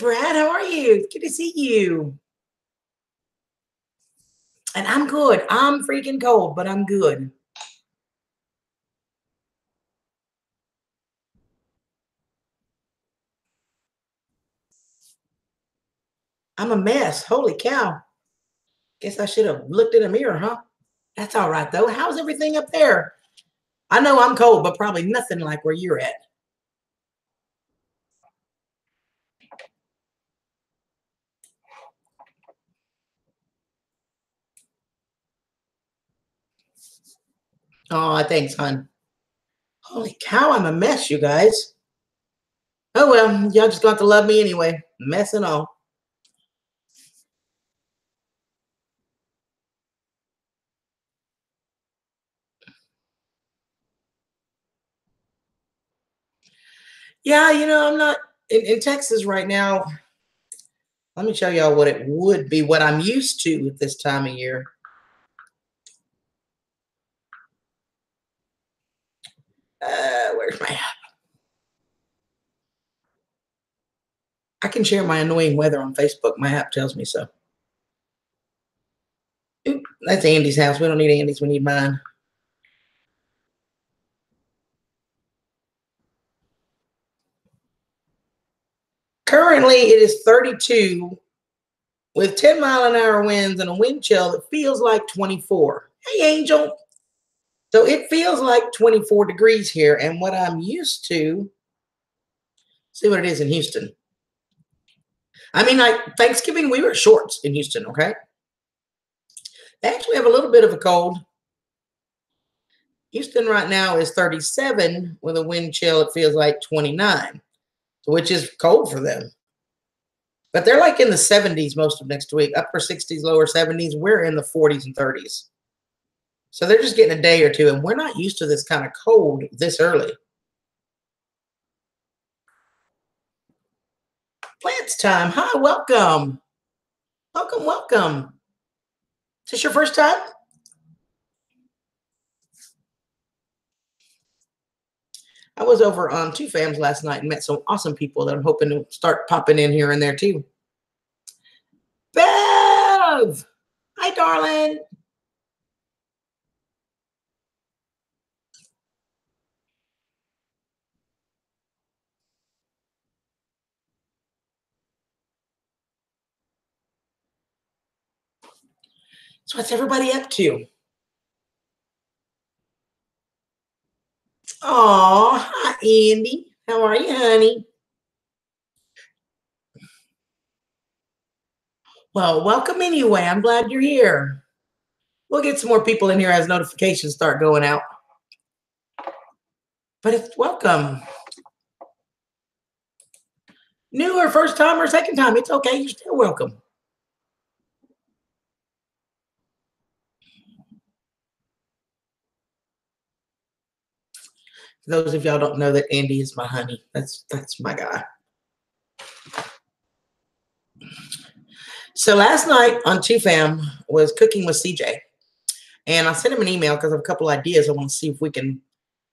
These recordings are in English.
Brad. How are you? Good to see you. And I'm good. I'm freaking cold, but I'm good. I'm a mess. Holy cow. Guess I should have looked in the mirror, huh? That's all right, though. How's everything up there? I know I'm cold, but probably nothing like where you're at. Oh, thanks, hon. Holy cow, I'm a mess, you guys. Oh, well, y'all just got to love me anyway. Mess and all. Yeah, I'm not in Texas right now. Let me show y'all what it would be, what I'm used to at this time of year. Where's my app? I can share my annoying weather on Facebook. My app tells me so. Oop, that's Andy's house. We don't need Andy's. We need mine. Currently, it is 32 with 10-mile-an-hour winds and a wind chill that feels like 24. Hey, Angel. So it feels like 24 degrees here. And what I'm used to, see what it is in Houston. I mean, like Thanksgiving, we were shorts in Houston, okay? They actually have a little bit of a cold. Houston right now is 37 with a wind chill. It feels like 29, which is cold for them. But they're like in the 70s most of next week, upper 60s, lower 70s. We're in the 40s and 30s. So they're just getting a day or two, and we're not used to this kind of cold this early. Plants time. Hi, welcome. Welcome, welcome. Is this your first time? I was over on Two Fams last night and met some awesome people that I'm hoping to start popping in here and there too. Bev! Hi, darling. So what's everybody up to? Oh, hi, Andy. How are you, honey? Well, welcome anyway. I'm glad you're here. We'll get some more people in here as notifications start going out. But it's welcome. New or first time or second time, it's okay. You're still welcome. For those of y'all don't know that Andy is my honey. That's my guy. So last night on Two Fam was cooking with CJ. And I sent him an email because I have a couple ideas. I want to see if we can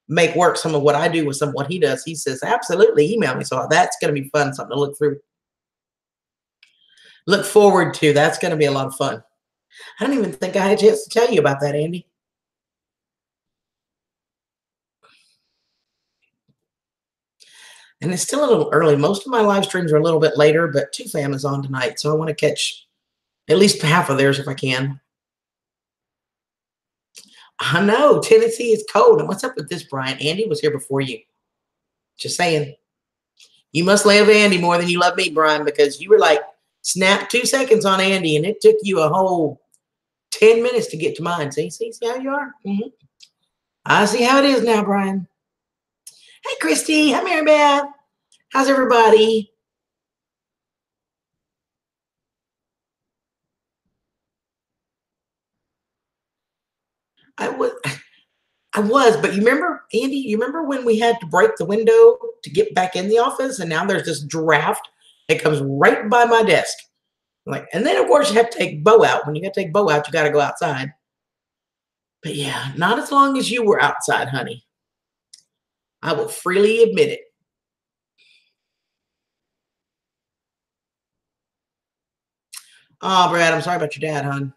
make work some of what I do with some of what he does. He says, absolutely, email me. So that's going to be fun, something to look through. Look forward to. That's going to be a lot of fun. I don't even think I had a chance to tell you about that, Andy. And it's still a little early. Most of my live streams are a little bit later, but Two Fam is on tonight. So I want to catch at least half of theirs if I can. I know Tennessee is cold. And what's up with this, Brian? Andy was here before you. Just saying. You must love Andy more than you love me, Brian, because you were like, snap 2 seconds on Andy, and it took you a whole 10 minutes to get to mine. See how you are? Mm-hmm. I see how it is now, Brian. Hey, Christy. Hi, Mary Beth. How's everybody? I was, but you remember, Andy, you remember when we had to break the window to get back in the office, and now there's this draft that comes right by my desk. Like, and then of course you have to take Bo out. When you got to take Bo out, you got to go outside. But yeah, not as long as you were outside, honey. I will freely admit it. Oh, Brad, I'm sorry about your dad, hon.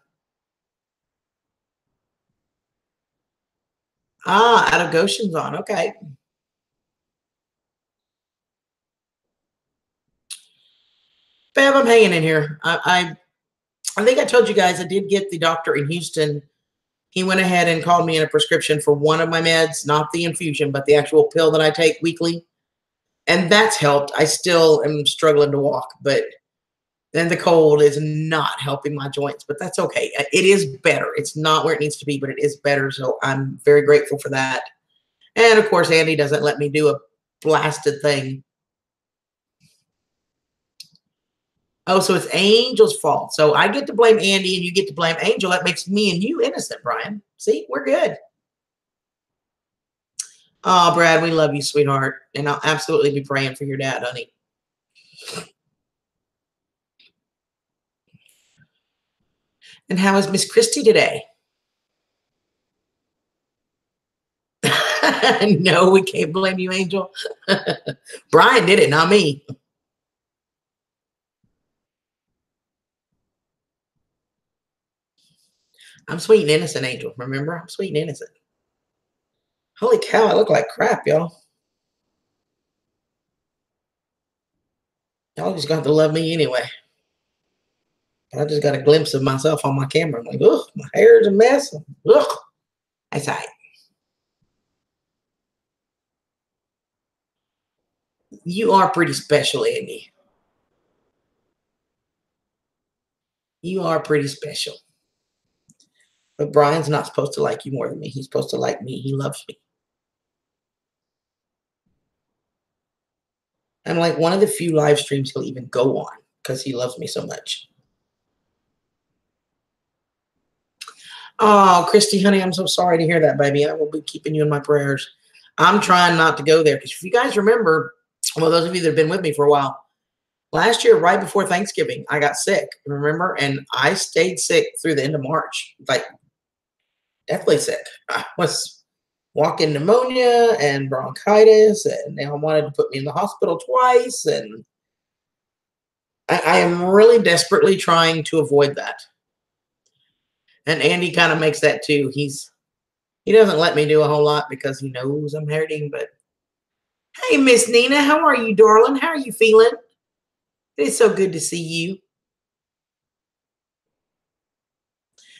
Ah, out of Goshen's on. Okay. Fab, I'm hanging in here. I think I told you guys I did get the doctor in Houston. He went ahead and called me in a prescription for one of my meds, not the infusion, but the actual pill that I take weekly. And that's helped. I still am struggling to walk, but then the cold is not helping my joints, but that's okay. It is better. It's not where it needs to be, but it is better. So I'm very grateful for that. And of course, Andy doesn't let me do a blasted thing. Oh, so it's Angel's fault. So I get to blame Andy and you get to blame Angel. That makes me and you innocent, Brian. See, we're good. Oh, Brad, we love you, sweetheart. And I'll absolutely be praying for your dad, honey. And how is Miss Christie today? No, we can't blame you, Angel. Brian did it, not me. I'm sweet and innocent, Angel. Remember? I'm sweet and innocent. Holy cow, I look like crap, y'all. Y'all just got to love me anyway. I just got a glimpse of myself on my camera. I'm like, ugh, my hair's a mess. Ugh. That's all right. You are pretty special, Andy. You are pretty special. But Brian's not supposed to like you more than me. He's supposed to like me. He loves me. I'm like one of the few live streams he'll even go on because he loves me so much. Oh, Christy, honey, I'm so sorry to hear that, baby. I will be keeping you in my prayers. I'm trying not to go there because if you guys remember, well, those of you that have been with me for a while, last year, right before Thanksgiving, I got sick, remember? And I stayed sick through the end of March, like deathly sick. I was walking pneumonia and bronchitis, and they wanted to put me in the hospital twice. And I am really desperately trying to avoid that. And Andy kind of makes that too. He doesn't let me do a whole lot because he knows I'm hurting. But hey, Miss Nina, how are you, darling? How are you feeling? It's so good to see you.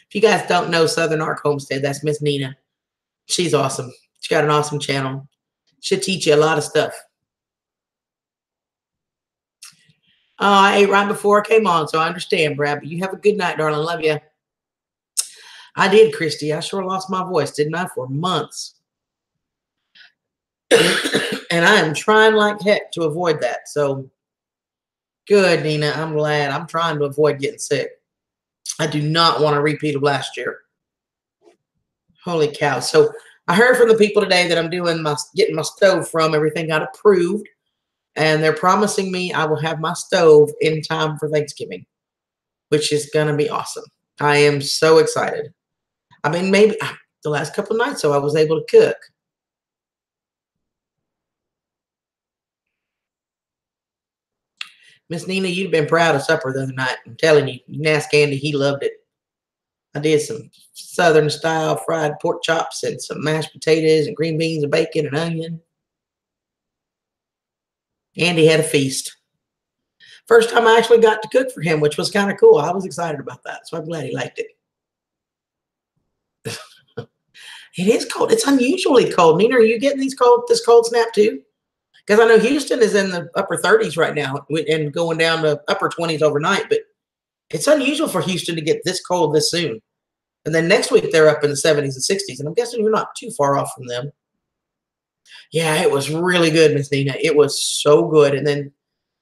If you guys don't know Southern Ark Homestead, that's Miss Nina. She's awesome. She got an awesome channel. She'll teach you a lot of stuff. I ate right before I came on, so I understand, Brad. But you have a good night, darling. Love you. I did, Christy. I sure lost my voice, didn't I, for months? And I am trying like heck to avoid that. So good, Nina. I'm glad. I'm trying to avoid getting sick. I do not want a repeat of last year. Holy cow. So I heard from the people today that I'm getting my stove from. Everything got approved. And they're promising me I will have my stove in time for Thanksgiving, which is going to be awesome. I am so excited. I mean, maybe the last couple of nights, so I was able to cook. Miss Nina, you'd been proud of supper the other night. I'm telling you, you can ask Andy. He loved it. I did some Southern style fried pork chops and some mashed potatoes and green beans and bacon and onion. Andy had a feast. First time I actually got to cook for him, which was kind of cool. I was excited about that. So I'm glad he liked it. It is cold. It's unusually cold. Nina, are you getting this cold snap too? Because I know Houston is in the upper 30s right now and going down to upper 20s overnight. But it's unusual for Houston to get this cold this soon. And then next week they're up in the 70s and 60s. And I'm guessing you're not too far off from them. Yeah, it was really good, Miss Nina. It was so good. And then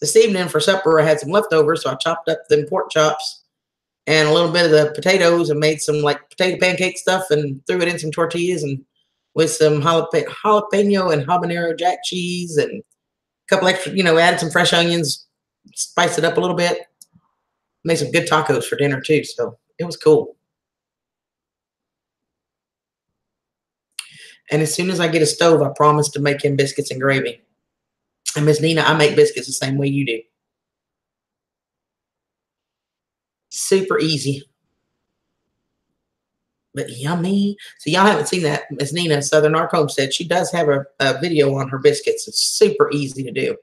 this evening for supper, I had some leftovers. So I chopped up them pork chops and a little bit of the potatoes and made some like potato pancake stuff and threw it in some tortillas and with some jalapeno and habanero jack cheese and a couple extra, added some fresh onions, spiced it up a little bit. Made some good tacos for dinner too. So it was cool. And as soon as I get a stove, I promise to make him biscuits and gravy. And Miss Nina, I make biscuits the same way you do. Super easy, but yummy. So y'all haven't seen that. Miss Nina, Southern Arc Homestead, she does have a video on her biscuits. It's super easy to do.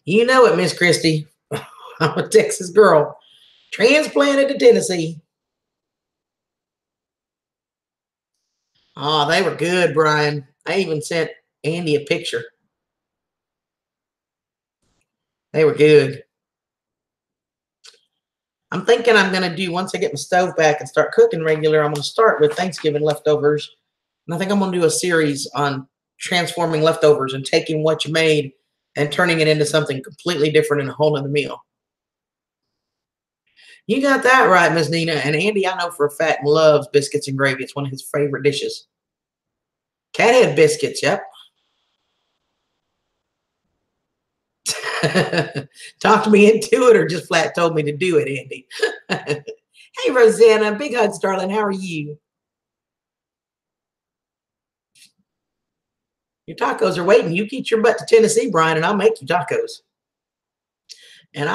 You know it, Miss Christie. I'm a Texas girl, transplanted to Tennessee. Oh, they were good, Brian. I even sent Andy a picture. They were good. I'm thinking I'm going to do, once I get my stove back and start cooking regular, I'm going to start with Thanksgiving leftovers. And I think I'm going to do a series on transforming leftovers and taking what you made and turning it into something completely different in a whole other meal. You got that right, Miss Nina. And Andy, I know for a fact, loves biscuits and gravy. It's one of his favorite dishes. Cathead biscuits, yep. Talked me into it or just flat told me to do it, Andy. Hey, Rosanna. Big hugs, darling. How are you? Your tacos are waiting. You get your butt to Tennessee, Brian, and I'll make you tacos. And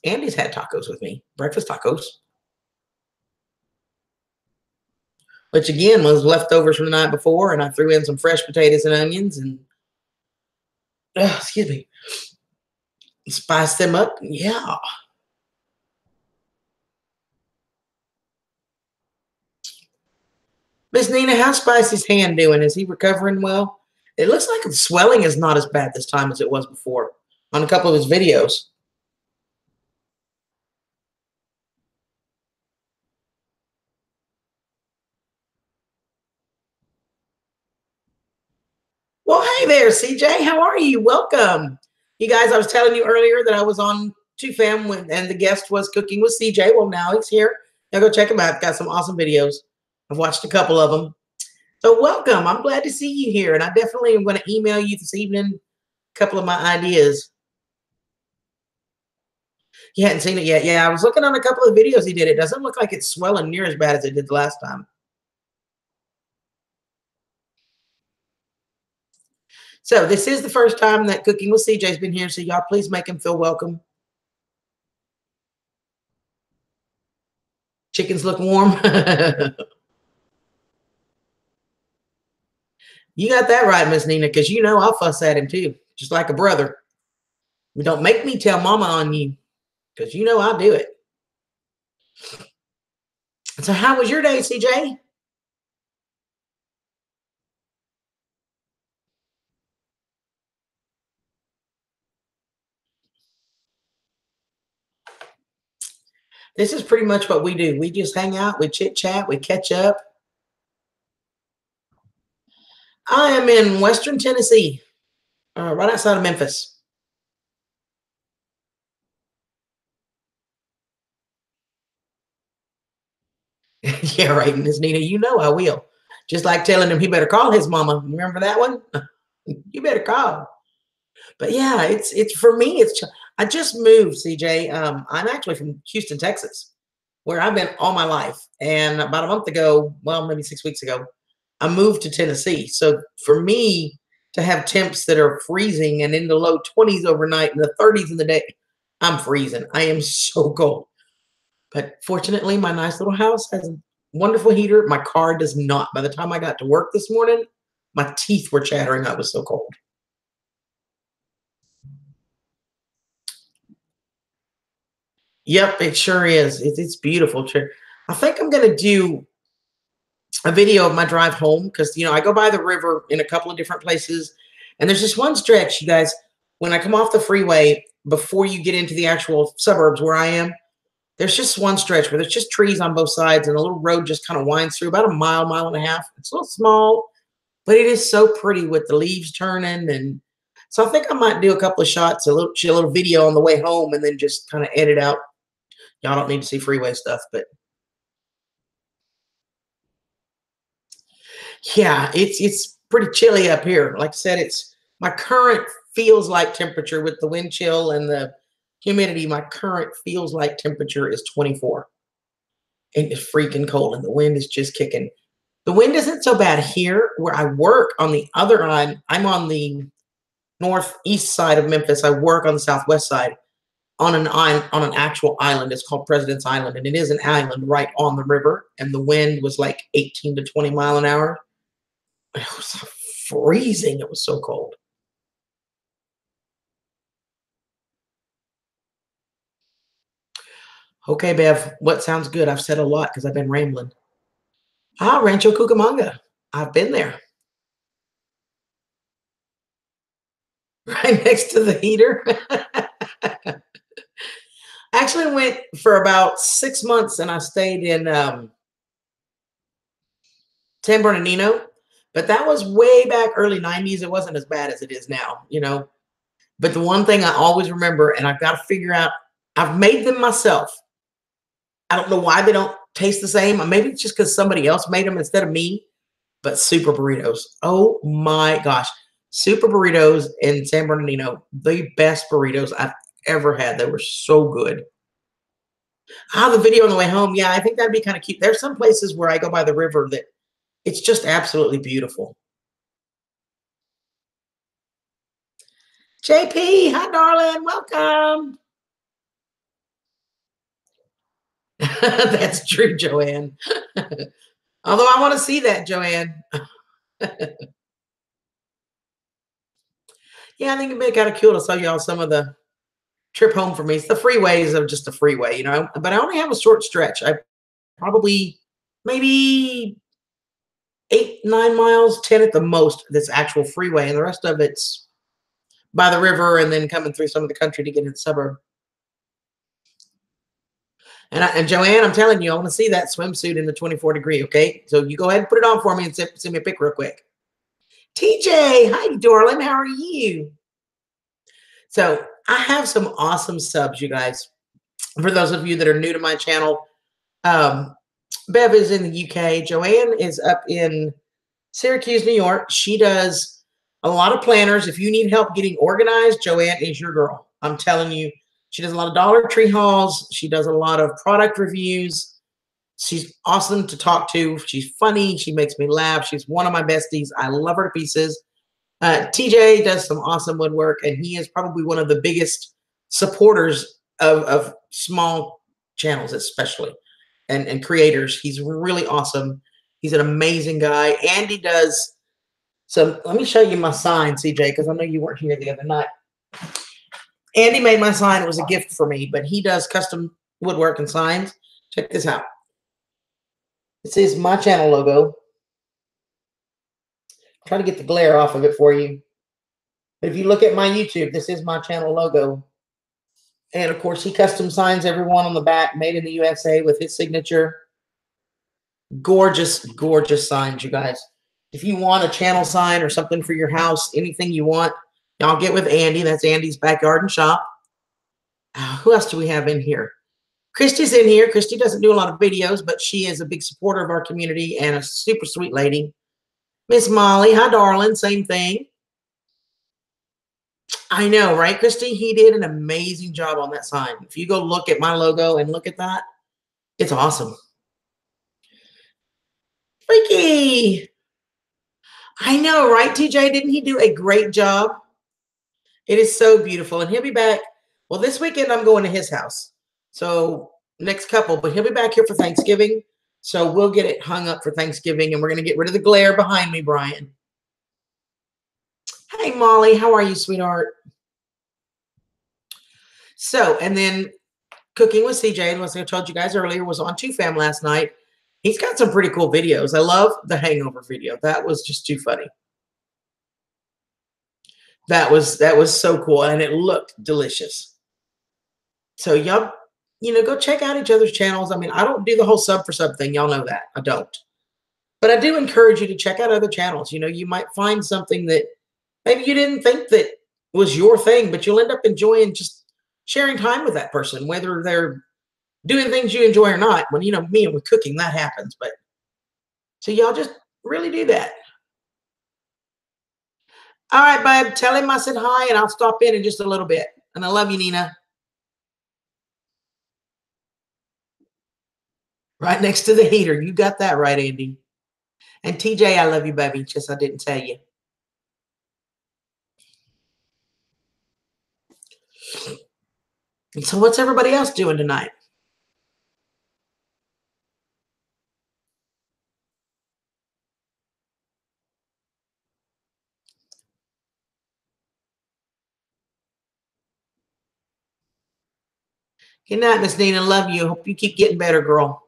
Andy's had tacos with me, breakfast tacos, which again was leftovers from the night before. And I threw in some fresh potatoes and onions and, excuse me, spice them up. Yeah. Miss Nina, how's Spicy's hand doing? Is he recovering well? It looks like the swelling is not as bad this time as it was before on a couple of his videos. Well, hey there, CJ. How are you? Welcome. You guys, I was telling you earlier that I was on 2Fam and the guest was Cooking with CJ. Well, now he's here. Now go check him out. Got some awesome videos. I've watched a couple of them. So welcome. I'm glad to see you here. And I definitely am going to email you this evening a couple of my ideas. You hadn't seen it yet. Yeah, I was looking on a couple of videos he did. It doesn't look like it's swelling near as bad as it did the last time. So this is the first time that Cooking with CJ's been here. So y'all please make him feel welcome. Chickens look warm. You got that right, Miss Nina, because you know I'll fuss at him too, just like a brother. Don't make me tell mama on you, because you know I'll do it. So how was your day, CJ? This is pretty much what we do. We just hang out, we chit chat, we catch up. I am in Western Tennessee, right outside of Memphis. Yeah, right, Miss Nina. You know I will. Just like telling him he better call his mama. Remember that one? You better call. But yeah, it's for me. I just moved, CJ. I'm actually from Houston, Texas, where I've been all my life. And about a month ago, well, maybe 6 weeks ago, I moved to Tennessee. So for me to have temps that are freezing and in the low 20s overnight and the 30s in the day, I'm freezing. I am so cold. But fortunately, my nice little house has a wonderful heater. My car does not. By the time I got to work this morning, my teeth were chattering. I was so cold. Yep, it sure is. It's beautiful. I think I'm going to do a video of my drive home because, I go by the river in a couple of different places. And there's this one stretch, you guys, when I come off the freeway before you get into the actual suburbs where I am, there's just one stretch where there's just trees on both sides and a little road just kind of winds through about a mile, mile and a half. It's a little small, but it is so pretty with the leaves turning. And so I think I might do a couple of shots, a little video on the way home and then just kind of edit out. Y'all don't need to see freeway stuff, but yeah, it's pretty chilly up here. Like I said, it's my current feels like temperature with the wind chill and the humidity. My current feels like temperature is 24. And it's freaking cold and the wind is just kicking. The wind isn't so bad here where I work on the other end. I'm on the northeast side of Memphis. I work on the southwest side. on an island, on an actual island. It's called President's Island, and it is an island right on the river. And the wind was like 18 to 20 mile an hour. It was freezing. It was so cold. Okay, Bev, what sounds good? I've said a lot because I've been rambling. Ah, Rancho Cucamonga. I've been there. Right next to the heater. Actually went for about 6 months and I stayed in San Bernardino, but that was way back early 90s. It wasn't as bad as it is now, you know. But the one thing I always remember, and I've got to figure out, I've made them myself. I don't know why they don't taste the same. Maybe it's just because somebody else made them instead of me. But super burritos. Oh my gosh. Super burritos in San Bernardino, the best burritos I've ever had. They were so good. Ah, the video on the way home. Yeah, I think that'd be kind of cute. There's some places where I go by the river that it's just absolutely beautiful. JP, hi, darling. Welcome. That's true, Joanne. Although I want to see that, Joanne. Yeah, I think it'd be kind of cool to show y'all some of the trip home for me. It's the freeways are just a freeway, you know, but I only have a short stretch. I probably maybe 8, 9 miles, 10 at the most, that's actual freeway. And the rest of it's by the river and then coming through some of the country to get in the suburb. And Joanne, I'm telling you, I want to see that swimsuit in the 24-degree. Okay. So you go ahead and put it on for me and send me a pic real quick. TJ, hi, darling. How are you? So I have some awesome subs, you guys. For those of you that are new to my channel, Bev is in the UK. Joanne is up in Syracuse, New York. She does a lot of planners. If you need help getting organized, Joanne is your girl. I'm telling you, she does a lot of Dollar Tree hauls. She does a lot of product reviews. She's awesome to talk to. She's funny. She makes me laugh. She's one of my besties. I love her to pieces. TJ does some awesome woodwork, and he is probably one of the biggest supporters of small channels, especially, and creators. He's really awesome. He's an amazing guy. Andy does some. Let me show you my sign, CJ, because I know you weren't here the other night. Andy made my sign. It was a gift for me, but he does custom woodwork and signs. Check this out. This is my channel logo. Try to get the glare off of it for you. But if you look at my YouTube, this is my channel logo. And of course, he custom signs everyone on the back, made in the USA with his signature. Gorgeous, gorgeous signs, you guys. If you want a channel sign or something for your house, anything you want, y'all get with Andy. That's Andy's Backyard and Shop. Who else do we have in here? Christy's in here. Christy doesn't do a lot of videos, but she is a big supporter of our community and a super sweet lady. Miss Molly, hi, darling. Same thing. I know, right, Christy? He did an amazing job on that sign. If you go look at my logo and look at that, it's awesome. Freaky. I know, right, TJ? Didn't he do a great job? It is so beautiful. And he'll be back. Well, this weekend I'm going to his house. So next couple, but he'll be back here for Thanksgiving. So we'll get it hung up for Thanksgiving, and we're going to get rid of the glare behind me, Brian. Hey, Molly, how are you, sweetheart? So, and then Cooking with CJ, as I told you guys earlier, was on 2Fam last night. He's got some pretty cool videos. I love the hangover video. That was just too funny. That was so cool, and it looked delicious. So y'all, go check out each other's channels. I mean, I don't do the whole sub for sub thing. Y'all know that. I don't. But I do encourage you to check out other channels. You might find something that maybe you didn't think that was your thing, but you'll end up enjoying just sharing time with that person, whether they're doing things you enjoy or not. When, me and with cooking, that happens. But so y'all just really do that. All right, babe, tell him I said hi, and I'll stop in just a little bit. And I love you, Nina. Right next to the heater. You got that right, Andy. And TJ, I love you, baby. Just I didn't tell you. And so what's everybody else doing tonight? Good night, Miss Nina. Love you. Hope you keep getting better, girl.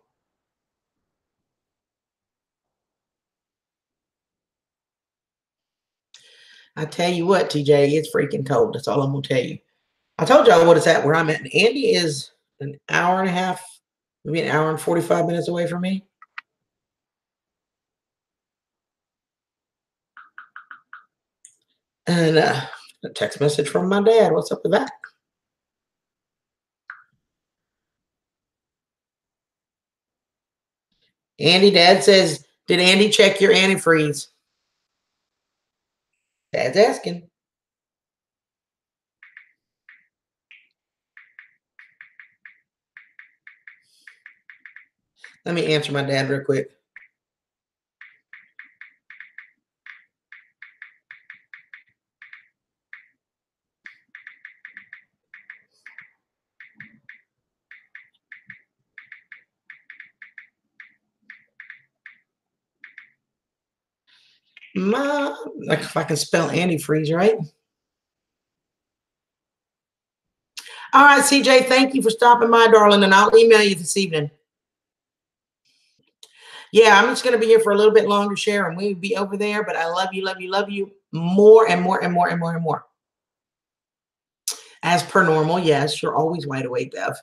I tell you what, TJ, it's freaking cold. That's all I'm gonna tell you. I told y'all what it's at where I'm at. And Andy is an hour and a half, maybe an hour and 45 minutes away from me. And a text message from my dad. What's up with that? Andy, Dad says, did Andy check your antifreeze? Dad's asking. Let me answer my dad real quick. Like if I can spell antifreeze right. All right, CJ, thank you for stopping by, darling, and I'll email you this evening. Yeah, I'm just going to be here for a little bit longer, Sharon. We'll be over there, but I love you, love you, love you more and more and more and more and more. As per normal, yes, you're always wide awake, Bev.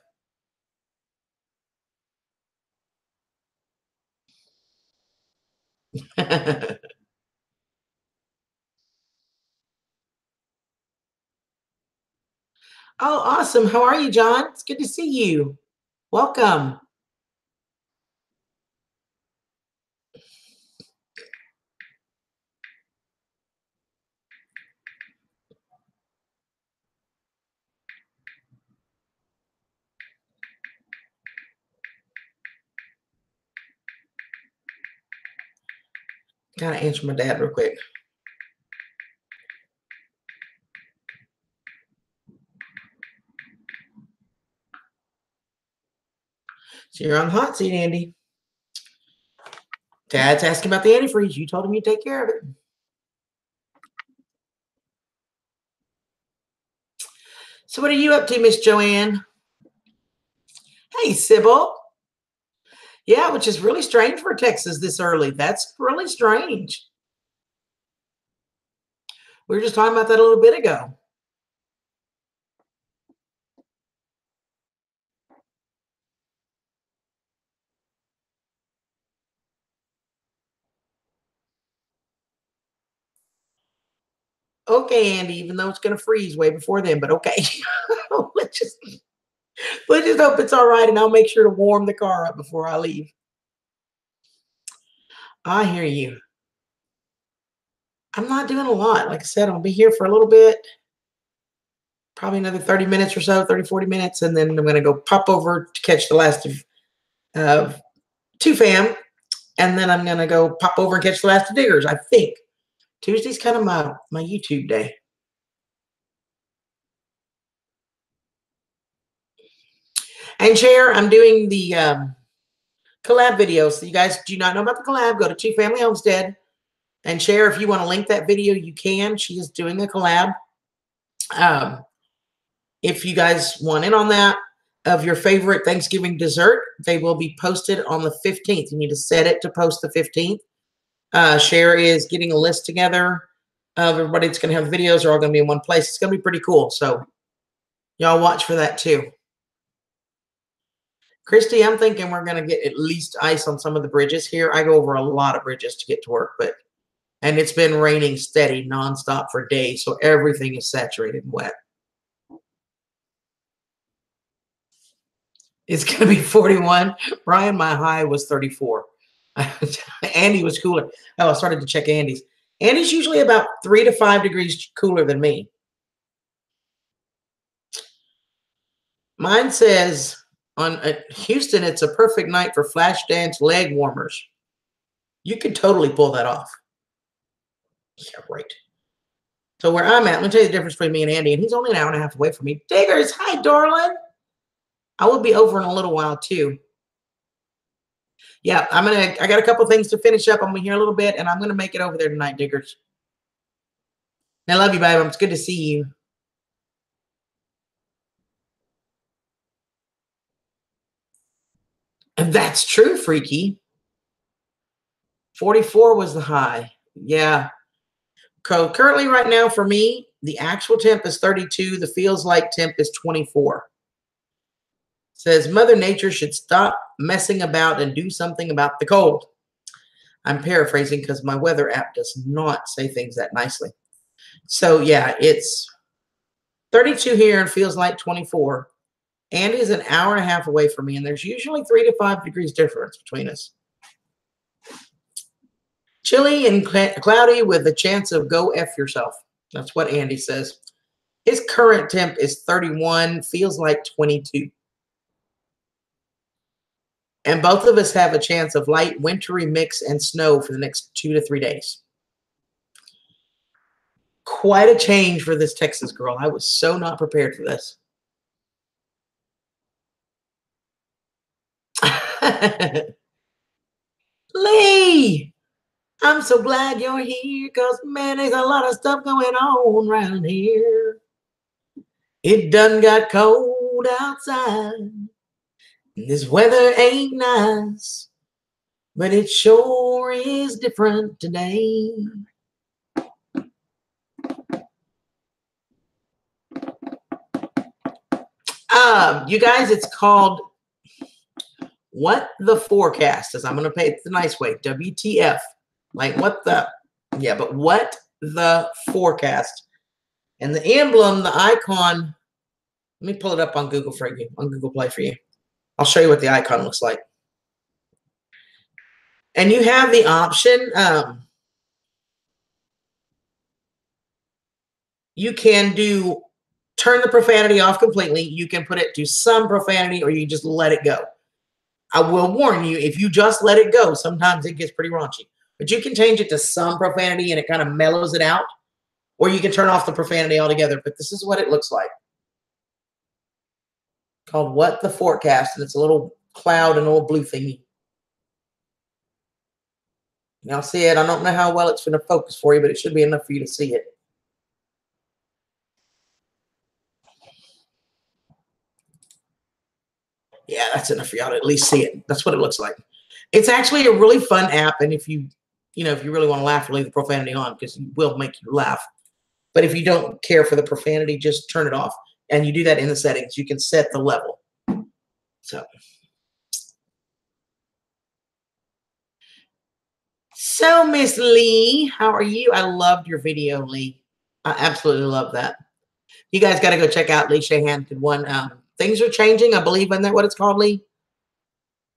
Oh, awesome. How are you, John? It's good to see you. Welcome. Gotta answer my dad real quick. So you're on the hot seat, Andy. Dad's asking about the antifreeze. You told him you'd take care of it. So what are you up to, Miss Joanne? Hey, Sybil. Yeah, which is really strange for Texas this early. That's really strange. We were just talking about that a little bit ago. Okay, Andy, even though it's going to freeze way before then, but okay. let's just hope it's all right, and I'll make sure to warm the car up before I leave. I hear you. I'm not doing a lot. Like I said, I'll be here for a little bit, probably another 30 minutes or so, 30, 40 minutes, and then I'm going to go pop over to catch the last of Two Fam, and then I'm going to go pop over and catch the last of Diggers, I think. Tuesday's kind of my YouTube day. And share, I'm doing the collab videos. So you guys do not know about the collab, go to Two Family Homestead and share. If you want to link that video, you can. She is doing a collab. If you guys want in on that, of your favorite Thanksgiving dessert, they will be posted on the 15th. You need to set it to post the 15th. Cher is getting a list together of everybody that's going to have videos. They're all going to be in one place. It's going to be pretty cool. So y'all watch for that too. Christy, I'm thinking we're going to get at least ice on some of the bridges here. I go over a lot of bridges to get to work, and it's been raining steady nonstop for days. So everything is saturated and wet. It's going to be 41. Brian, my high was 34. Andy was cooler. Oh, I started to check Andy's. Andy's usually about 3 to 5 degrees cooler than me. Mine says on Houston, it's a perfect night for flash dance leg warmers. You could totally pull that off. Yeah, right. So where I'm at, let me tell you the difference between me and Andy. And he's only an hour and a half away from me. Diggers, hi, darling. I will be over in a little while too. Yeah, I got a couple things to finish up. I'm gonna here a little bit and I'm gonna make it over there tonight, diggers. I love you, babe. It's good to see you. And that's true, Freaky. 44 was the high. Yeah. Currently, right now, for me, the actual temp is 32. The feels like temp is 24. Says Mother Nature should stop messing about and do something about the cold. I'm paraphrasing because my weather app does not say things that nicely. So, yeah, it's 32 here and feels like 24. Andy's an hour and a half away from me, and there's usually 3 to 5 degrees difference between us. Chilly and cloudy with a chance of go F yourself. That's what Andy says. His current temp is 31, feels like 22. And both of us have a chance of light wintry mix and snow for the next 2 to 3 days. Quite a change for this Texas girl. I was so not prepared for this. Lee, I'm so glad you're here because, man, there's a lot of stuff going on around here. It done got cold outside. This weather ain't nice, but it sure is different today. You guys, it's called What the Forecast is. I'm going to pay it the nice way. WTF. Like what the, yeah, but what the forecast. And the emblem, the icon, let me pull it up on Google for you, on Google Play for you. I'll show you what the icon looks like. And you have the option, you can turn the profanity off completely. You can put it to some profanity or you just let it go. I will warn you, if you just let it go, sometimes it gets pretty raunchy. But you can change it to some profanity and it kind of mellows it out. Or you can turn off the profanity altogether. But this is what it looks like. Called What the Forecast. And it's a little cloud and a little blue thingy. Y'all see it? I don't know how well it's going to focus for you, but it should be enough for you to see it. Yeah, that's enough for y'all to at least see it. That's what it looks like. It's actually a really fun app. And if you really want to laugh, leave the profanity on because it will make you laugh. But if you don't care for the profanity, just turn it off. And you do that in the settings. You can set the level. So Miss Lee, how are you? I loved your video, Lee. I absolutely love that. You guys got to go check out Lee Shahan. One, things are changing. I believe in that. What it's called, Lee.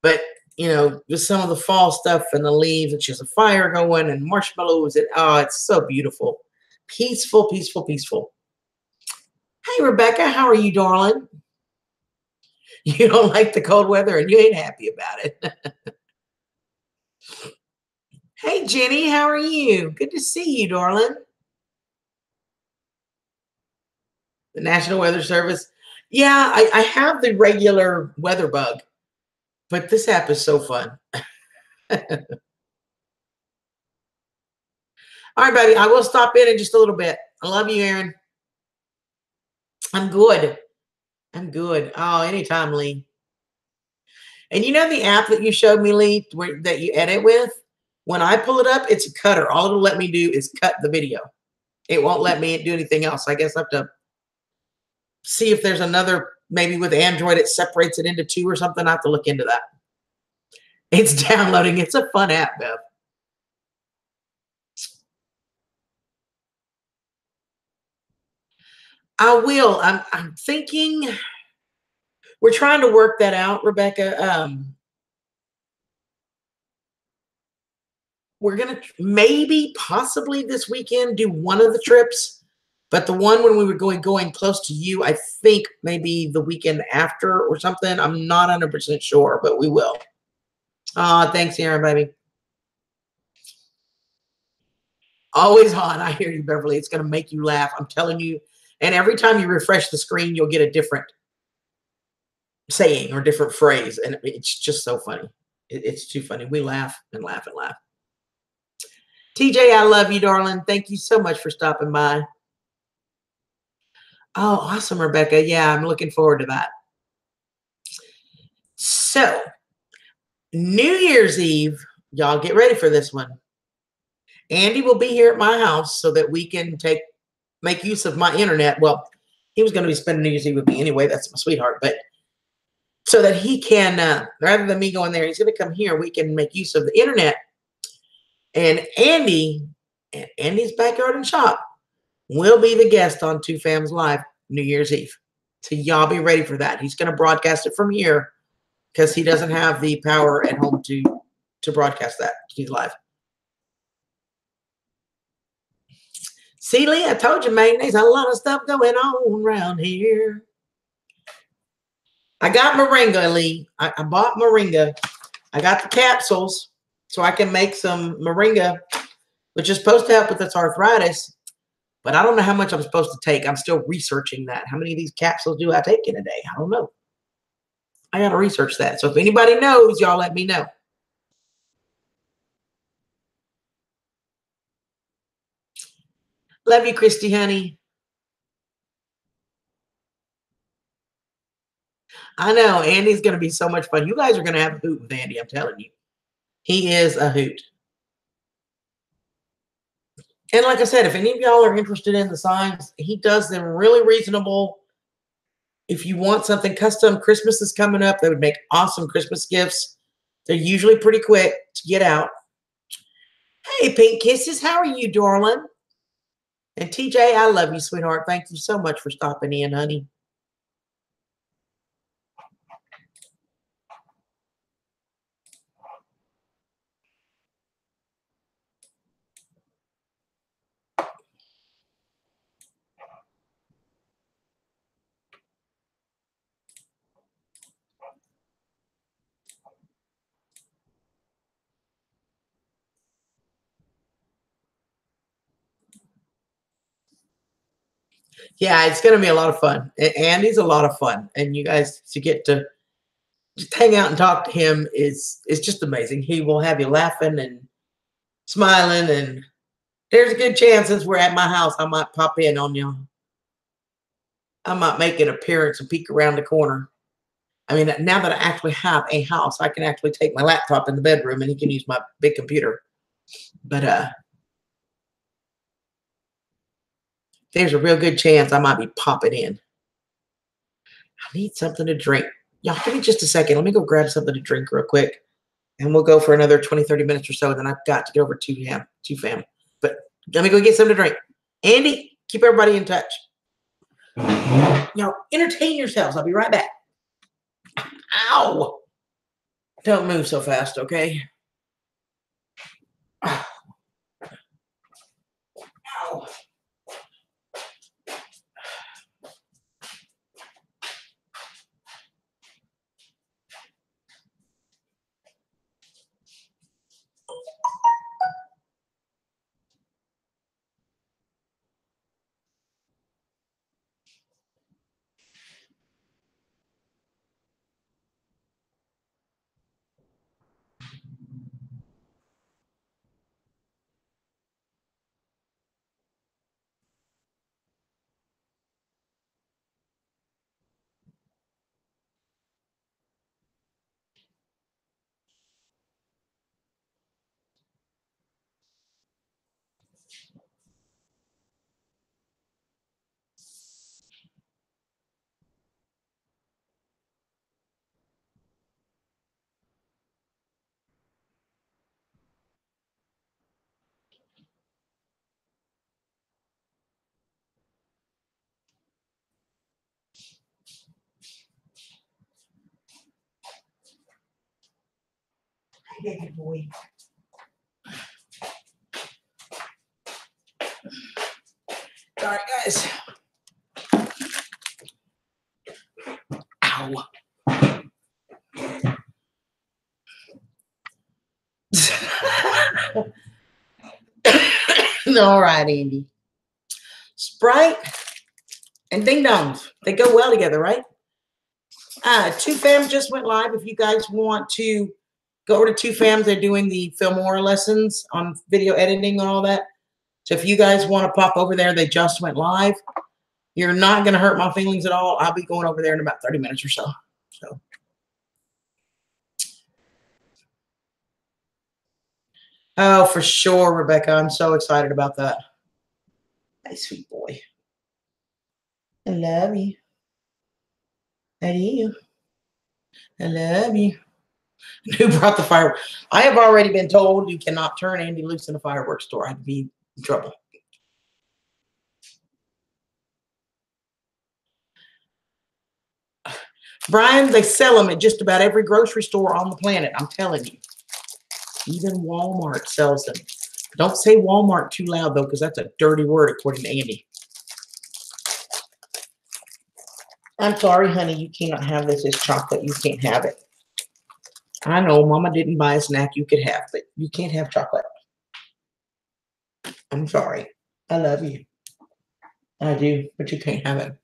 But with some of the fall stuff and the leaves, it's just a fire going and marshmallows. It's so beautiful, peaceful, peaceful, peaceful. Hey, Rebecca, how are you, darling? You don't like the cold weather and you ain't happy about it. Hey, Jenny, how are you? Good to see you, darling. The National Weather Service. Yeah, I have the regular weather bug, but this app is so fun. All right, baby, I will stop in just a little bit. I love you, Aaron. I'm good. I'm good. Oh, anytime, Lee. And you know the app that you showed me, Lee, that you edit with? When I pull it up, it's a cutter. All it'll let me do is cut the video. It won't let me do anything else. I guess I have to see if there's another, maybe with Android, it separates it into 2 or something. I have to look into that. It's downloading. It's a fun app, Bev. I will. I'm thinking we're trying to work that out, Rebecca. We're going to maybe possibly this weekend do one of the trips, but the one when we were going close to you, I think maybe the weekend after or something. I'm not 100% sure, but we will. Thanks, Aaron, baby. Always on. I hear you, Beverly. It's going to make you laugh. I'm telling you. And every time you refresh the screen, you'll get a different. saying or different phrase, and it's just so funny. It's too funny. We laugh and laugh and laugh. TJ, I love you, darling. Thank you so much for stopping by. Oh, awesome, Rebecca. Yeah, I'm looking forward to that. So, New Year's Eve, y'all get ready for this one. Andy will be here at my house so that we can make use of my internet. Well, he was going to be spending New Year's Eve with me anyway. That's my sweetheart. But so that he can, rather than me going there, he's going to come here. We can make use of the internet. And Andy's Backyard and Shop will be the guest on Two Fams Live New Year's Eve. So y'all be ready for that. He's going to broadcast it from here because he doesn't have the power at home to broadcast that. He's live. See, Lee, I told you, man, there's a lot of stuff going on around here. I got moringa, Lee. I bought moringa. I got the capsules so I can make some moringa, which is supposed to help with this arthritis. But I don't know how much I'm supposed to take. I'm still researching that. How many of these capsules do I take in a day? I don't know. I got to research that. So if anybody knows, y'all let me know. Love you, Christy, honey. I know. Andy's going to be so much fun. You guys are going to have a hoot with Andy, I'm telling you. He is a hoot. And like I said, if any of y'all are interested in the signs, he does them really reasonable. If you want something custom, Christmas is coming up. They would make awesome Christmas gifts. They're usually pretty quick to get out. Hey, Pink Kisses, how are you, darling? And TJ, I love you, sweetheart. Thank you so much for stopping in, honey. Yeah, it's going to be a lot of fun. Andy's a lot of fun. And you guys to get to just hang out and talk to him is just amazing. He will have you laughing and smiling. And there's a good chance since we're at my house, I might pop in on you. I might make an appearance and peek around the corner. I mean, now that I actually have a house, I can actually take my laptop in the bedroom and he can use my big computer. But there's a real good chance I might be popping in. I need something to drink. Y'all, give me just a second. Let me go grab something to drink real quick. And we'll go for another 20, 30 minutes or so. Then I've got to get over to Two Fam. But let me go get something to drink. Andy, keep everybody in touch. Y'all, entertain yourselves. I'll be right back. Ow. Don't move so fast, okay? Ow. Hey, baby boy. All right, guys. Ow. All right, Andy. Sprite and ding dongs. They go well together, right? Two Fams just went live. If you guys want to go over to Two Fams, they're doing the Filmora lessons on video editing and all that. So if you guys want to pop over there, they just went live. You're not going to hurt my feelings at all. I'll be going over there in about 30 minutes or so. Oh, for sure, Rebecca. I'm so excited about that. Hey, sweet boy. I love you. I do. I love you. Who brought the fireworks? I have already been told you cannot turn Andy loose in a fireworks store. I'd be in trouble. Brian, they sell them at just about every grocery store on the planet. I'm telling you. Even Walmart sells them. Don't say Walmart too loud, though, because that's a dirty word, according to Andy. I'm sorry, honey. You cannot have this. It's chocolate. You can't have it. I know Mama didn't buy a snack you could have, but you can't have chocolate. I'm sorry. I love you. I do, but you can't have it.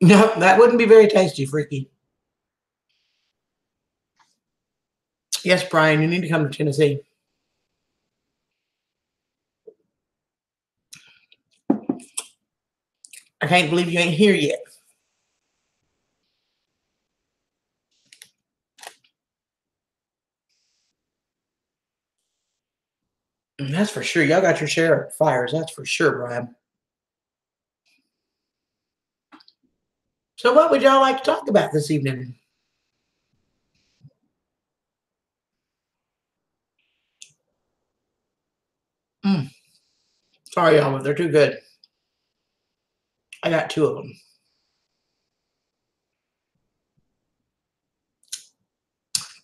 No, that wouldn't be very tasty, Freaky. Yes, Brian, you need to come to Tennessee. I can't believe you ain't here yet. That's for sure. Y'all got your share of fires. That's for sure, Brian. So what would y'all like to talk about this evening? Sorry, y'all, but they're too good. I got two of them.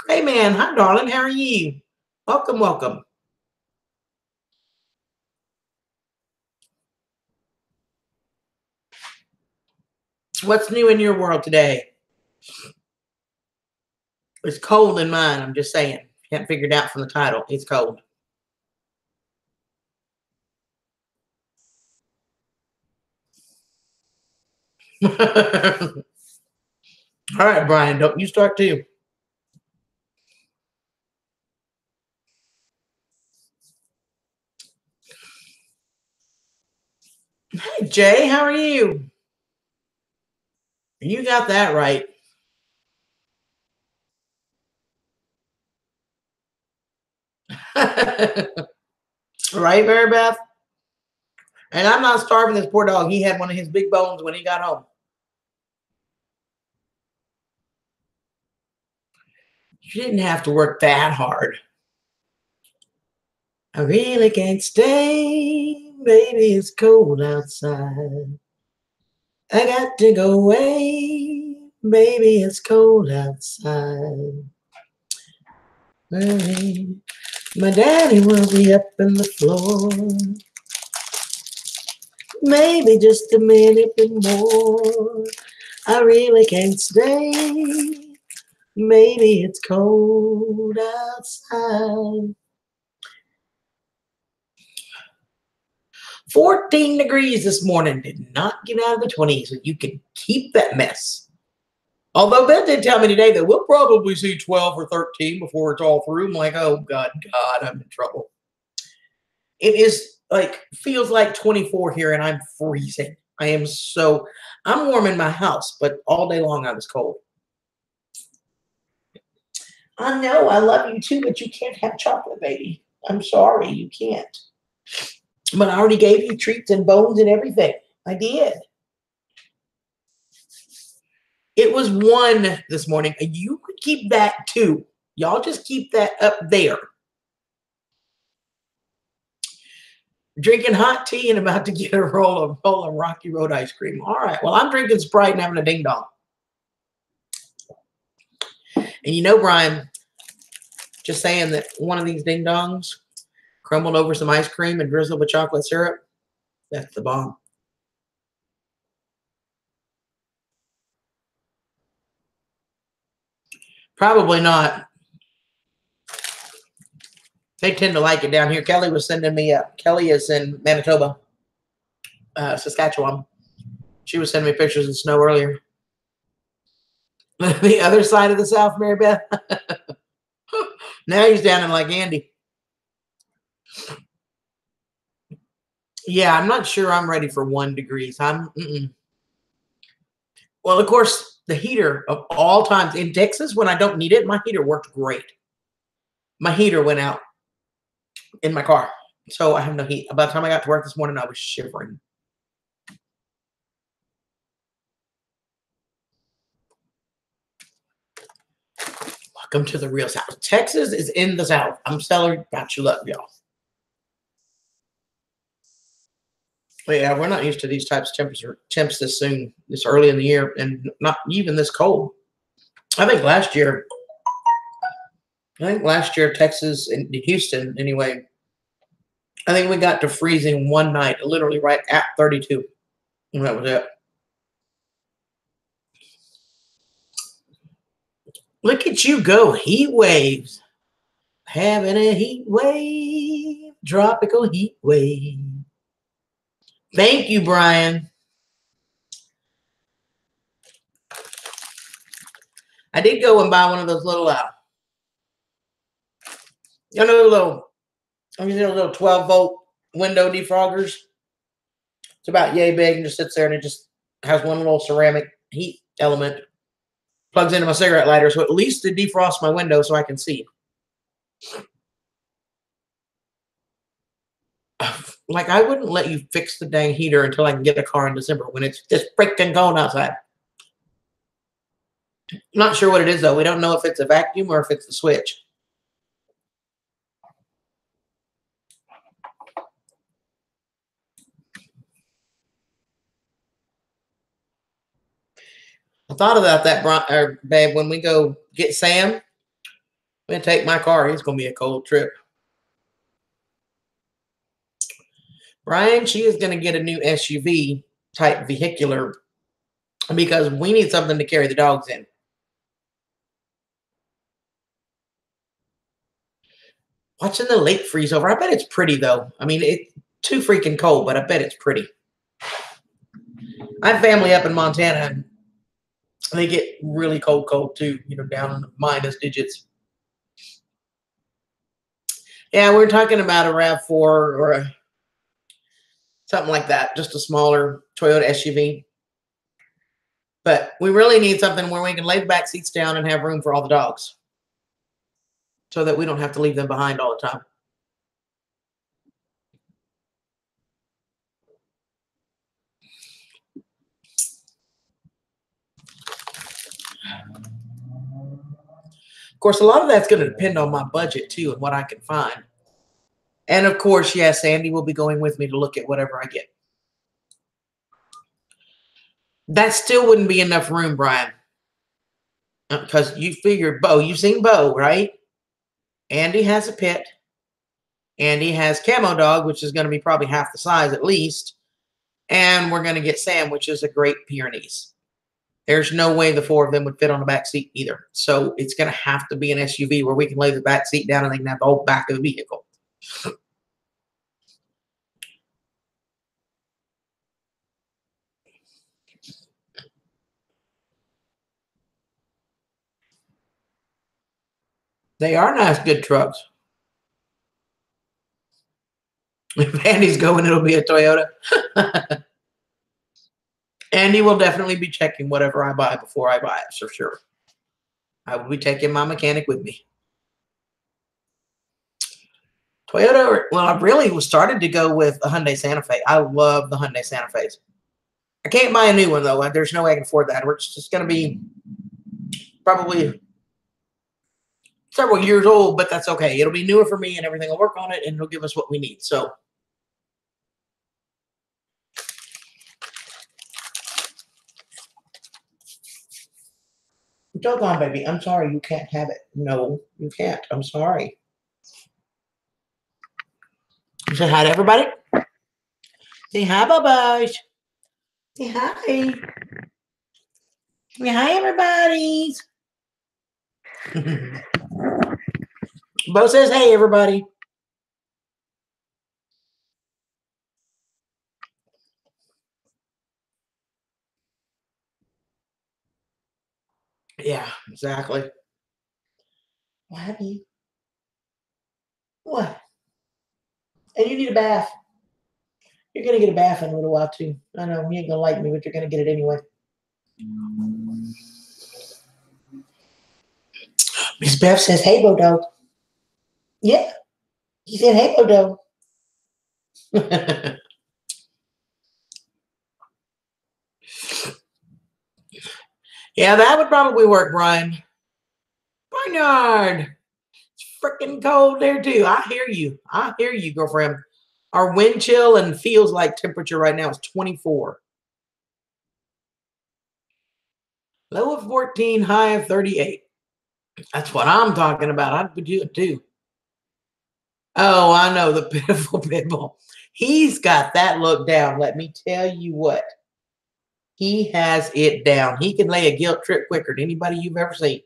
Hey, man. Hi, darling. How are you? Welcome, welcome. What's new in your world today? It's cold in mine. I'm just saying. Can't figure it out from the title. It's cold. All right, Brian. Don't you start too. Hey, Jay. How are you? You got that right. Right, Mary Beth? And I'm not starving this poor dog. He had one of his big bones when he got home. You didn't have to work that hard. I really can't stay. Baby, it's cold outside. I got to go away. Baby, it's cold outside. My daddy will be up in the floor. Maybe just a minute more. I really can't stay. Maybe it's cold outside. 14 degrees this morning. Did not get out of the 20s. So you can keep that mess. Although Beth did tell me today that we'll probably see 12 or 13 before it's all through. I'm like, oh, God, I'm in trouble. It is like, feels like 24 here and I'm freezing. I'm warm in my house, but all day long I was cold. I know, I love you too, but you can't have chocolate, baby. I'm sorry, you can't. But I already gave you treats and bones and everything. I did. It was 1 this morning. You could keep that too. Y'all just keep that up there. Drinking hot tea and about to get a roll of Rocky Road ice cream. All right. Well, I'm drinking Sprite and having a ding dong. And you know, Brian, just saying that one of these ding dongs crumbled over some ice cream and drizzled with chocolate syrup. That's the bomb. Probably not. They tend to like it down here. Kelly was sending me up. Kelly is in Manitoba. Saskatchewan. She was sending me pictures of snow earlier. The other side of the South, Mary Beth. Now he's down in like Andy. Yeah, I'm not sure I'm ready for 1 degrees. Well, of course, the heater of all times in Texas, when I don't need it, my heater worked great. My heater went out in my car, so I have no heat. By the time I got to work this morning, I was shivering. Welcome to the real South. Texas is in the South. I'm telling about you, love, y'all. But yeah, we're not used to these types of temps this soon, this early in the year, and not even this cold. I think last year, Texas and Houston, anyway, I think we got to freezing one night, literally right at 32. And that was it. Look at you go, heat waves. Having a heat wave, tropical heat wave. Thank you, Brian. I did go and buy one of those little, little 12-volt window defroggers. It's about yay big and just sits there, and it just has one little ceramic heat element. Plugs into my cigarette lighter, so at least it defrosts my window so I can see. Like, I wouldn't let you fix the dang heater until I can get a car in December when it's just freaking cold outside. I'm not sure what it is, though. We don't know if it's a vacuum or if it's the switch. I thought about that, babe, when we go get Sam. I'm going to take my car. It's going to be a cold trip. Brian, she is going to get a new SUV type vehicular because we need something to carry the dogs in. Watching the lake freeze over. I bet it's pretty, though. I mean, it's too freaking cold, but I bet it's pretty. I have family up in Montana, and they get really cold too, down in the minus digits. Yeah, we're talking about a RAV4 or something like that, just a smaller Toyota SUV. But we really need something where we can lay the back seats down and have room for all the dogs so that we don't have to leave them behind all the time. Of course, a lot of that's going to depend on my budget, too, and what I can find. And, of course, yes, Andy will be going with me to look at whatever I get. That still wouldn't be enough room, Brian. Because you figured Bo. You've seen Bo, right? Andy has a pit. Andy has Camo Dog, which is going to be probably half the size at least. And we're going to get Sam, which is a Great Pyrenees. There's no way the 4 of them would fit on the back seat either. So it's going to have to be an SUV where we can lay the back seat down and they can have the whole back of the vehicle. They are nice, good trucks. If Andy's going, it'll be a Toyota. Andy will definitely be checking whatever I buy before I buy it, for sure. I will be taking my mechanic with me. Toyota, well, I really was started to go with a Hyundai Santa Fe. I love the Hyundai Santa Fe's. I can't buy a new one, though. There's no way I can afford that. It's just going to be probably several years old, but that's okay. It'll be newer for me and everything will work on it, and it'll give us what we need. So, hold on, baby. I'm sorry. You can't have it. No, you can't. I'm sorry. Say hi to everybody. Say hi, bye-bye. Say hi. Say hi, everybody. Bo says, hey, everybody. Yeah, exactly. What have you? What? And you need a bath. You're gonna get a bath in a little while too. I know you ain't gonna like me, but you're gonna get it anyway. Miss Beth says, "Hey, Bodo." Yeah, he said, "Hey, Bodo." Yeah, that would probably work, Brian. Barnyard. It's freaking cold there too. I hear you. I hear you, girlfriend. Our wind chill and feels like temperature right now is 24. Low of 14, high of 38. That's what I'm talking about. I would do it too. Oh, I know the pitiful pitbull. He's got that look down. Let me tell you what. He has it down. He can lay a guilt trip quicker than anybody you've ever seen.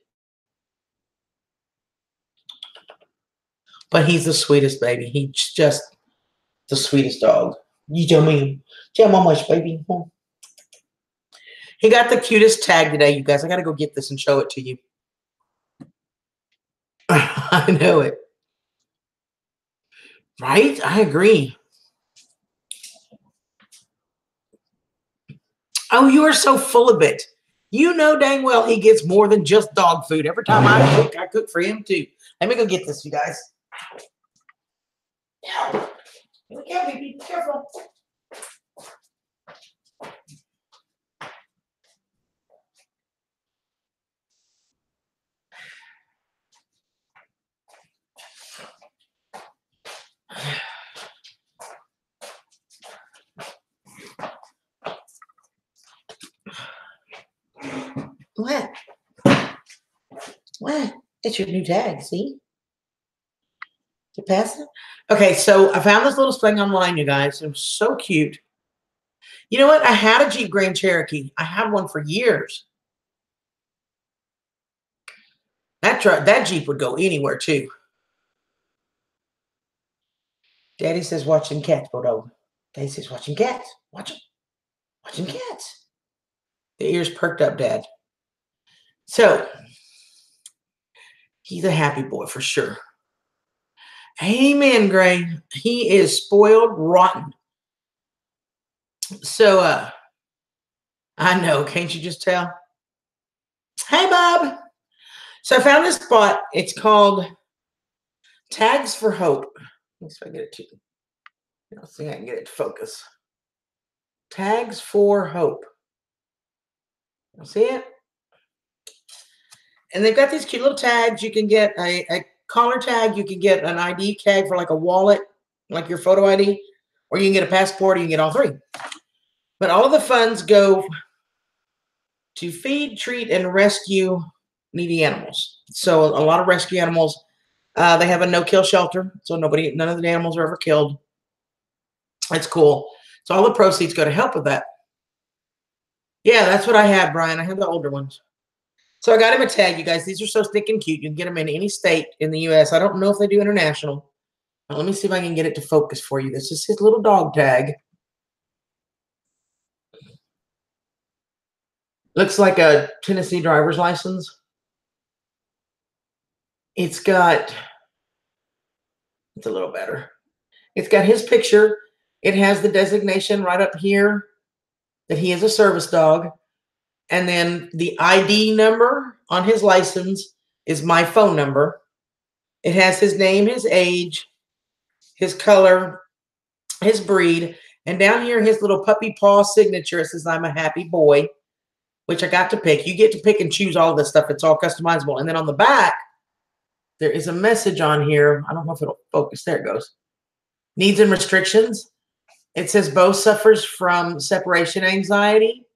But he's the sweetest baby. He's just the sweetest dog. You tell me. Tell how much, baby. He got the cutest tag today, you guys. I got to go get this and show it to you. I know it. Right? I agree. Oh, you are so full of it. You know dang well he gets more than just dog food. Every time I cook for him too. Let me go get this, you guys. Here we go, baby. Be careful. What? What? It's your new tag, see? To pass it? Okay, so I found this little thing online, you guys. It was so cute. You know what? I had a Jeep Grand Cherokee. I had one for years. That Jeep would go anywhere too. Daddy says watching cats, Bodo. Daddy says watching cats. Watching cats. The ears perked up, Dad. So he's a happy boy for sure. Amen, Gray. He is spoiled rotten. So I know, can't you just tell? Hey, Bob. So I found this spot. It's called Tags for Hope. Let's see if I get it to you. Let's see if I can get it to focus. Tags for Hope. You see it? And they've got these cute little tags. You can get a collar tag. You can get an ID tag for like a wallet, like your photo ID, or you can get a passport. Or you can get all three. But all of the funds go to feed, treat, and rescue needy animals. So a lot of rescue animals, they have a no-kill shelter, so none of the animals are ever killed. It's cool. So all the proceeds go to help with that. Yeah, that's what I had, Brian. I had the older ones. So I got him a tag, you guys. These are so stinking cute. You can get them in any state in the U.S. I don't know if they do international. But let me see if I can get it to focus for you. This is his little dog tag. Looks like a Tennessee driver's license. It's a little better. It's got his picture. It has the designation right up here that he is a service dog. And then the ID number on his license is my phone number. It has his name, his age, his color, his breed. And down here, his little puppy paw signature. It says, "I'm a happy boy," which I got to pick. You get to pick and choose all this stuff. It's all customizable. And then on the back, there is a message on here. I don't know if it'll focus. There it goes. Needs and restrictions. It says Bo suffers from separation anxiety.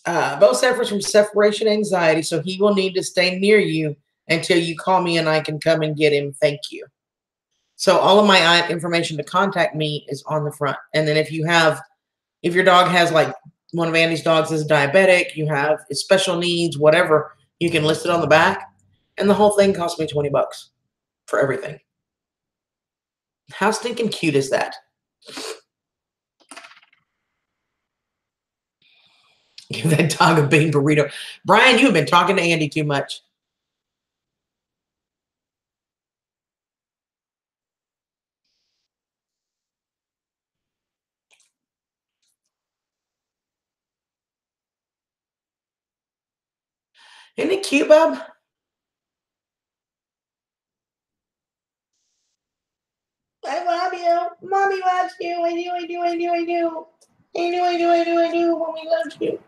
Bo suffers from separation anxiety, so he will need to stay near you until you call me and I can come and get him. Thank you. So all of my information to contact me is on the front. And then if your dog has like one of Andy's dogs is diabetic, you have special needs, whatever, you can list it on the back. And the whole thing cost me $20 for everything. How stinking cute is that? Give that dog a bean burrito. Brian, you've been talking to Andy too much. Isn't it cute, Bob? I love you. Mommy loves you. I do, I do, I do, I do. I do, I do, I do, I do. Mommy loves you.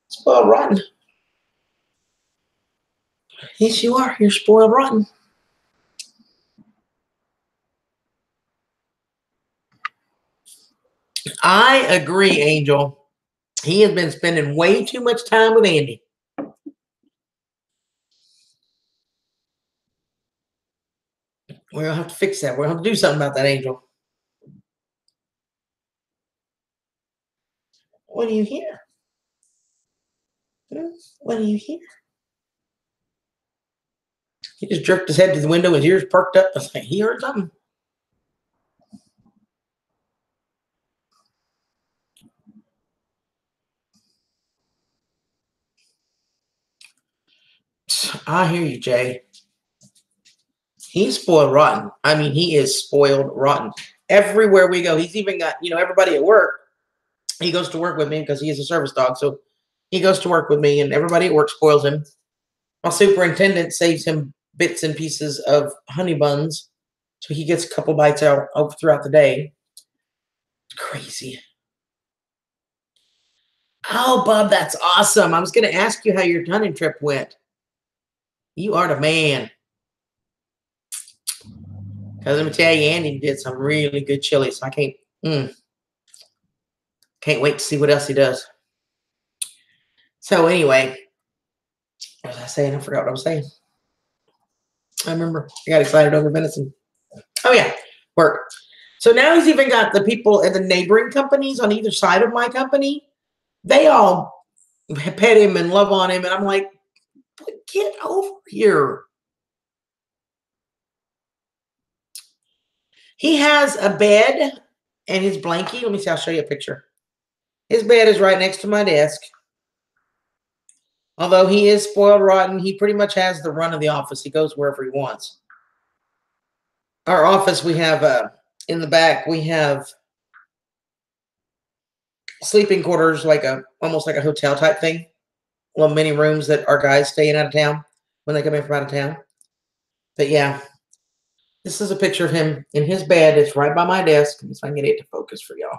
Spoiled rotten. Yes, you are. You're spoiled rotten. I agree, Angel. He has been spending way too much time with Andy. We're gonna have to fix that. We're gonna have to do something about that, Angel. What do you hear? What do you hear? He just jerked his head to the window, his ears perked up. I was like, he heard something. I hear you, Jay. He's spoiled rotten. I mean, he is spoiled rotten. Everywhere we go, he's even got, everybody at work. He goes to work with me because he is a service dog. So he goes to work with me, and everybody at work spoils him. My superintendent saves him bits and pieces of honey buns, so he gets a couple bites out throughout the day. Crazy. Oh, Bob, that's awesome. I was going to ask you how your hunting trip went. You are the man. Because let me tell you, Andy did some really good chili, so I can't wait to see what else he does. So anyway, what was I saying? I forgot what I was saying. I remember. I got excited over venison. Oh, yeah. Work. So now he's even got the people at the neighboring companies on either side of my company. They all pet him and love on him. And I'm like, get over here. He has a bed and his blankie. Let me see. I'll show you a picture. His bed is right next to my desk. Although he is spoiled rotten, he pretty much has the run of the office. He goes wherever he wants. Our office, we have in the back, we have sleeping quarters, almost like a hotel type thing. Little mini rooms that our guys stay in out of town when they come in from out of town. But yeah, this is a picture of him in his bed. It's right by my desk. So I can get it to focus for y'all.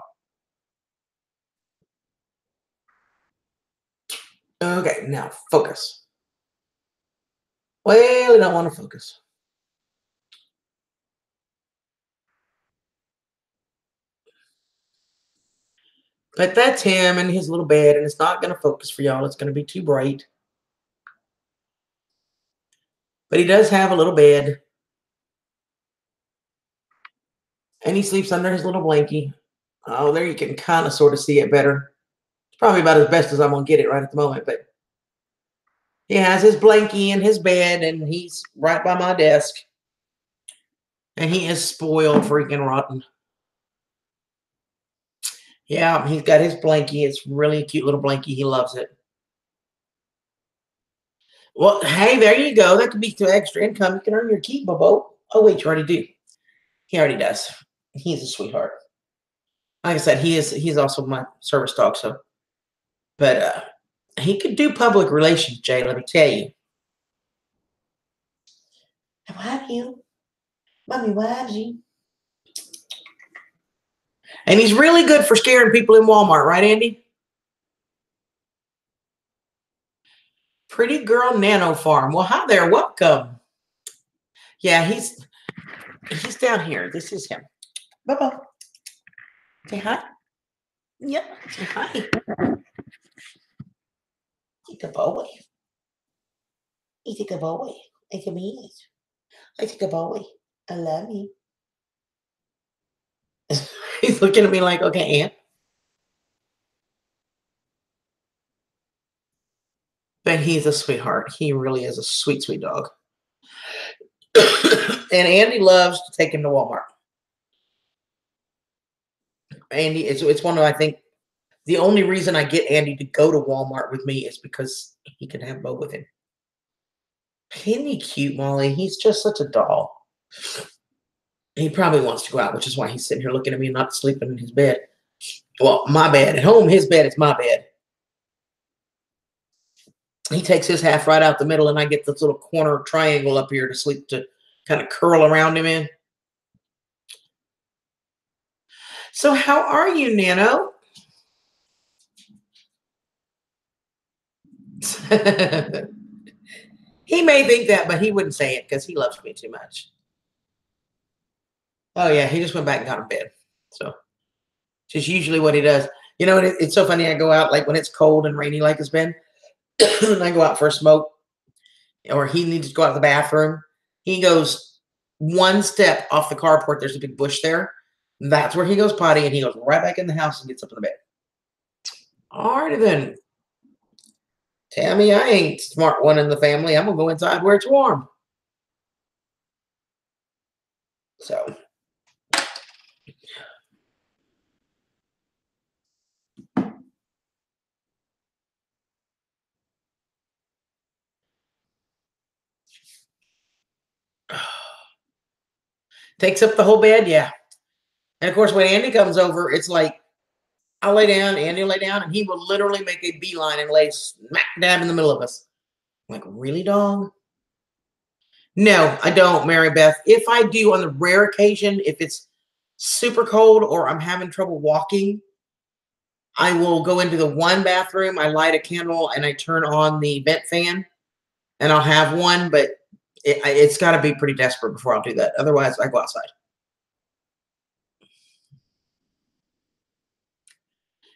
Okay, now focus. Well, I don't want to focus. But that's him in his little bed, and it's not going to focus for y'all. It's going to be too bright. But he does have a little bed. And he sleeps under his little blankie. Oh, there you can kind of sort of see it better. It's probably about as best as I'm going to get it right at the moment. But he has his blankie in his bed, and he's right by my desk. And he is spoiled freaking rotten. Yeah, he's got his blankie. It's really a cute little blankie. He loves it. Well, hey, there you go. That could be some extra income. You can earn your keep, Bobo. Oh, wait, you already do. He already does. He's a sweetheart. Like I said, he's also my service dog. So, but he could do public relations, Jay. Let me tell you. I love you. Mommy loves you. And he's really good for scaring people in Walmart, right, Andy? Pretty Girl Nano Farm. Well, hi there. Welcome. Yeah, he's down here. This is him. Bye-bye. Say hi. Yep. Say hi. He's a boy. He's a good boy. It's a me. It's a good boy. I love you. He's looking at me like, okay, Aunt. But he's a sweetheart. He really is a sweet, sweet dog. And Andy loves to take him to Walmart. Andy, it's one of, I think, The only reason I get Andy to go to Walmart with me is because he can have Bo with him. Isn't he cute, Molly? He's just such a doll. He probably wants to go out, which is why he's sitting here looking at me and not sleeping in his bed. Well, my bed. At home, his bed is my bed. He takes his half right out the middle, and I get this little corner triangle up here to sleep, to kind of curl around him in. So how are you, Nano? He may think that, but he wouldn't say it because he loves me too much. Oh, yeah, he just went back and got in bed. So just usually what he does. You know, it's so funny. I go out like when it's cold and rainy like it's been, and I go out for a smoke, or he needs to go out to the bathroom. He goes one step off the carport. There's a big bush there. That's where he goes potty, and he goes right back in the house and gets up in the bed. All right, then. Tammy, I ain't smart one in the family. I'm going to go inside where it's warm. So. Takes up the whole bed, yeah. And of course, when Andy comes over, it's like I'll lay down, Andy will lay down, and he will literally make a beeline and lay smack dab in the middle of us. I'm like, really, dog? No, I don't, Mary Beth. If I do, on the rare occasion, if it's super cold or I'm having trouble walking, I will go into the one bathroom, I light a candle, and I turn on the vent fan, and I'll have one, but it's got to be pretty desperate before I'll do that. Otherwise, I go outside.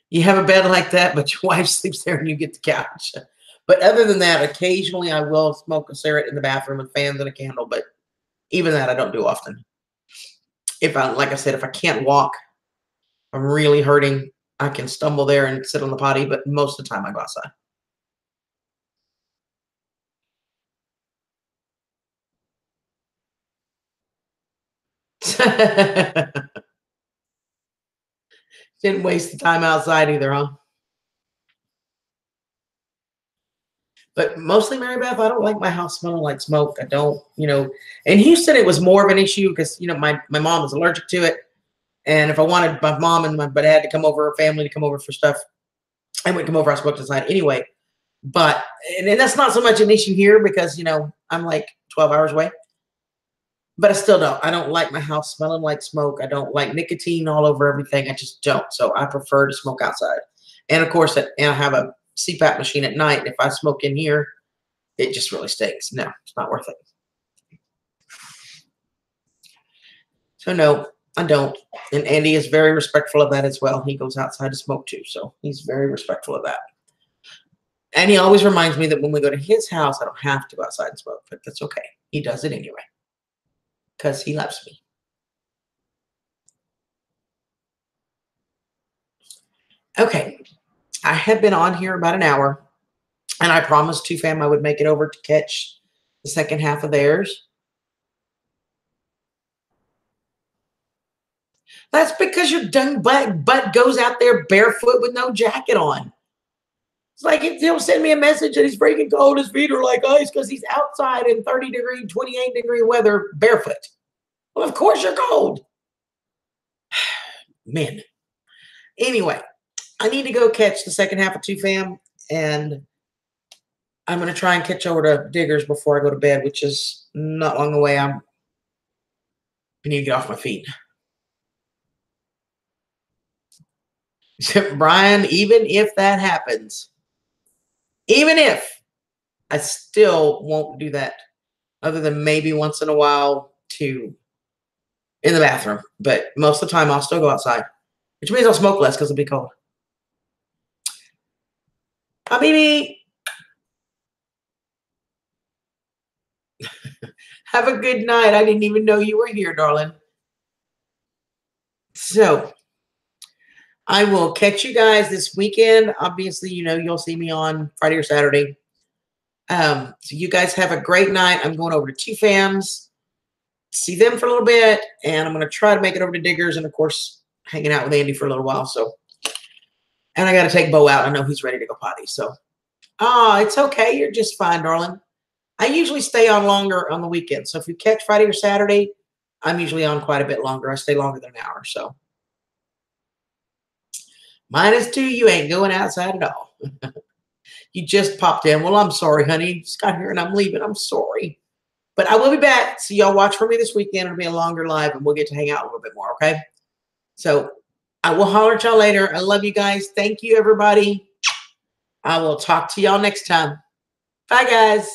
You have a bed like that, but your wife sleeps there and you get the couch. But other than that, occasionally I will smoke a cigarette in the bathroom with fans and a candle, but even that I don't do often. If I, like I said, if I can't walk, I'm really hurting, I can stumble there and sit on the potty, but most of the time I go outside. Didn't waste the time outside either, huh? But mostly, Mary Beth, I don't like my house smelling like smoke. I don't, in Houston, it was more of an issue because, my mom is allergic to it. And if I wanted my mom and my dad to come over, or family to come over for stuff, I wouldn't come over, I smoked inside anyway. But, and that's not so much an issue here because, I'm like 12 hours away. But I still don't. I don't like my house smelling like smoke. I don't like nicotine all over everything. I just don't. So I prefer to smoke outside. And of course, I have a CPAP machine at night. And if I smoke in here, it just really stinks. No, it's not worth it. So no, I don't. And Andy is very respectful of that as well. He goes outside to smoke too. So he's very respectful of that. And he always reminds me that when we go to his house, I don't have to go outside and smoke, but that's okay. He does it anyway because he loves me. Okay. I have been on here about an hour, and I promised 2Fam I would make it over to catch the second half of theirs. That's because your dung butt goes out there barefoot with no jacket on. It's like if he'll send me a message that he's freaking cold, his feet are like ice because he's outside in 30-degree, 28-degree weather barefoot. Well, of course you're cold. Men. Anyway, I need to go catch the second half of 2Fam, and I'm going to try and catch over to Diggers before I go to bed, which is not long away. I need to get off my feet. Brian, even if that happens, even if, I still won't do that other than maybe once in a while in the bathroom. But most of the time, I'll still go outside, which means I'll smoke less because it'll be cold. Habibi. Have a good night. I didn't even know you were here, darling. So I will catch you guys this weekend. Obviously, you'll see me on Friday or Saturday. So you guys have a great night. I'm going over to 2Fam's, see them for a little bit, and I'm going to try to make it over to Diggers, and of course, hanging out with Andy for a little while. So And I got to take Bo out. I know he's ready to go potty. So, it's okay. You're just fine, darling. I usually stay on longer on the weekend. So if you catch Friday or Saturday, I'm usually on quite a bit longer. I stay longer than an hour. So -2, you ain't going outside at all. You just popped in. Well, I'm sorry, honey. Just got here and I'm leaving. I'm sorry. But I will be back. So y'all watch for me this weekend. It'll be a longer live and we'll get to hang out a little bit more. Okay. So I will holler at y'all later. I love you guys. Thank you, everybody. I will talk to y'all next time. Bye, guys.